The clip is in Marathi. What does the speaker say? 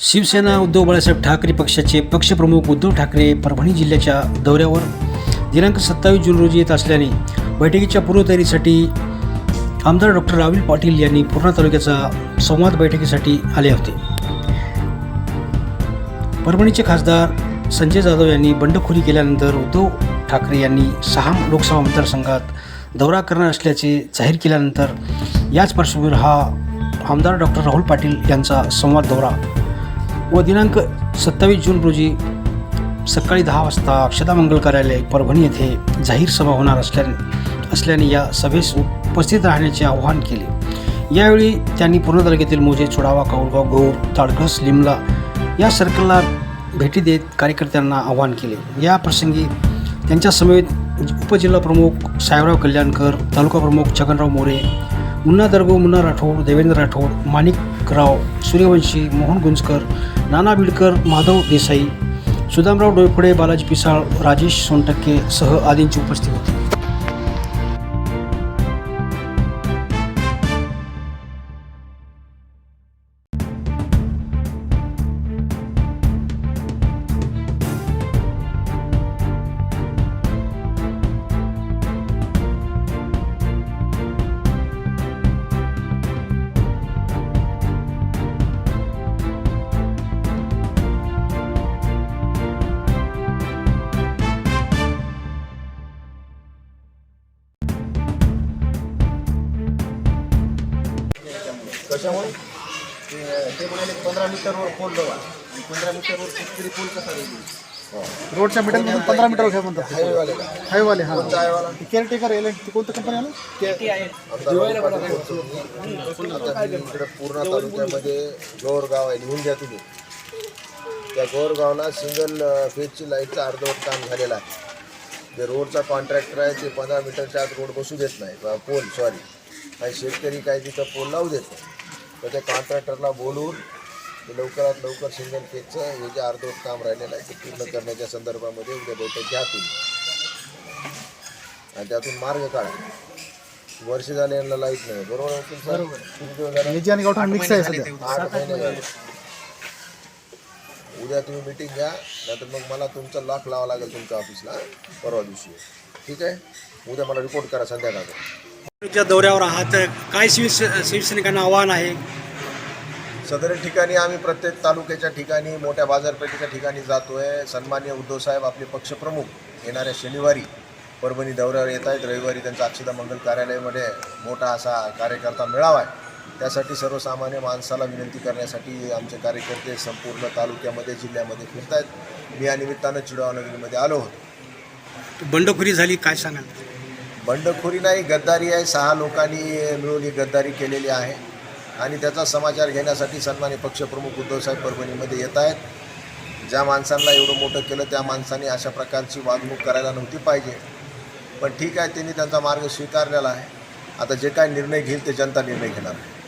शिवसेना उद्धव बाळासाहेब ठाकरे पक्षाचे पक्षप्रमुख उद्धव ठाकरे परभणी जिल्ह्याच्या दौऱ्यावर दिनांक 27 जून रोजी येत असल्याने बैठकीच्या पूर्वतयारीसाठी आमदार डॉक्टर राहुल पाटील यांनी पूर्णा तालुक्याचा संवाद बैठकीसाठी आले होते. परभणीचे खासदार संजय जाधव यांनी बंडखोरी केल्यानंतर उद्धव ठाकरे यांनी 6 लोकसभा मतदारसंघात दौरा करणार असल्याचे जाहीर केल्यानंतर याच पार्श्वभूमीवर हा आमदार डॉक्टर राहुल पाटील यांचा संवाद दौरा व दिनांक 27 जून रोजी सकाळी 10 वाजता अक्षता मंगल कार्यालय परभणी येथे जाहीर सभा होणार असल्याने या सभेस उपस्थित राहण्याचे आवाहन केले. यावेळी त्यांनी पूर्णा तालुक्यातील मोजे, चोडावा, काऊलगाव, घोर, ताडकस, लिमला या सर्कलला भेटी देत कार्यकर्त्यांना आवाहन केले. या प्रसंगी त्यांच्या समवेत उपजिल्हा प्रमुख साहेबराव कल्याणकर, तालुका प्रमुख छगनराव मोरे, मुन्ना दर्गो, मुन्ना राठोड, देवेंद्र राठोड, माणिकराव सूर्यवंशी, मोहन गुंजकर, नाना बिडकर, माधव देसाई, सुदामराव डोयफोडे, बालाजी पिसाळ, राजेश सोनटक्के सह आदींची उपस्थिती होती. कशामुळे ते म्हणाले 15 मीटरवर पोल लावा आणि 15 मीटरवर शेतकरी पोल कसा राहील रोडच्या मीटरमधून 15 मीटरवर काय म्हणतात हायवेवाल्याला हायवाले हां हायवेवाला केअरटेकर एल ती कोणतं कंपनी आलं इकडे पूर्णा तालुक्यामध्ये गोरगाव आहे, लिहून घ्या तुम्ही. त्या गोरगावला सिंगल फेजची लाईटचं अर्धवट काम झालेलं आहे. जे रोडचा कॉन्ट्रॅक्टर आहे ते 15 मीटरच्या आत रोड बसू देत नाही, पोल सॉरी, आणि शेतकरी काय तिथं पोल लावू देत नाही. तर त्या कॉन्ट्रॅक्टरला बोलवून ते लवकरात लवकर सिंगल फेजचं हे जे अर्धवट काम राहिलेलं आहे ते पूर्ण करण्याच्या संदर्भामध्ये उद्या बैठक घ्या तुम्ही आणि त्यातून मार्ग काढा. वर्ष झाले यांना लाईट नाही, बरोबर आहे सर? किती दिवस झाले? याची आणि गावठाण मिक्स आहे सध्या 8 महिने झाले. उद्या तुम्ही मिटिंग घ्या, नाहीतर मग मला तुमचा लॉक लावा लागेल तुमच्या ऑफिसला परवा दिवशी. ठीक आहे, उद्या मला रिपोर्ट करा संध्याकाळचा. दौऱ्यावर आहात, काय शिवसैनिकांना आव्हान आहे? सदर ठिकाणी आम्ही प्रत्येक तालुक्याच्या ठिकाणी, मोठ्या बाजारपेठेच्या ठिकाणी जातोय. सन्माननीय उद्धवसाहेब आपले पक्षप्रमुख येणाऱ्या शनिवारी परभणी दौऱ्यावर येत आहेत. रविवारी त्यांचा अक्षता मंगल कार्यालयामध्ये मोठा असा कार्यकर्ता मेळावा आहे. त्यासाठी सर्वसामान्य माणसाला विनंती करण्यासाठी आमचे कार्यकर्ते संपूर्ण तालुक्यामध्ये, जिल्ह्यामध्ये फिरत आहेत. मी या निमित्तानं चिडवानगरीमध्ये आलो होतो. बंडखोरी झाली, काय सांगाल? बंडखोरी नाही, गद्दारी आहे. 6 लोकांनी मिळून ही गद्दारी केलेली आहे आणि त्याचा समाचार घेण्यासाठी सन्मान्य पक्षप्रमुख उद्धवसाहेब परभणीमध्ये येत आहेत. ज्या माणसांना एवढं मोठं केलं त्या माणसांनी अशा प्रकारची वागणूक करायला नव्हती पाहिजे. पण ठीक आहे, त्यांनी त्यांचा मार्ग स्वीकारलेला आहे. आता जे काय निर्णय घेईल ते जनता निर्णय घेणार आहे.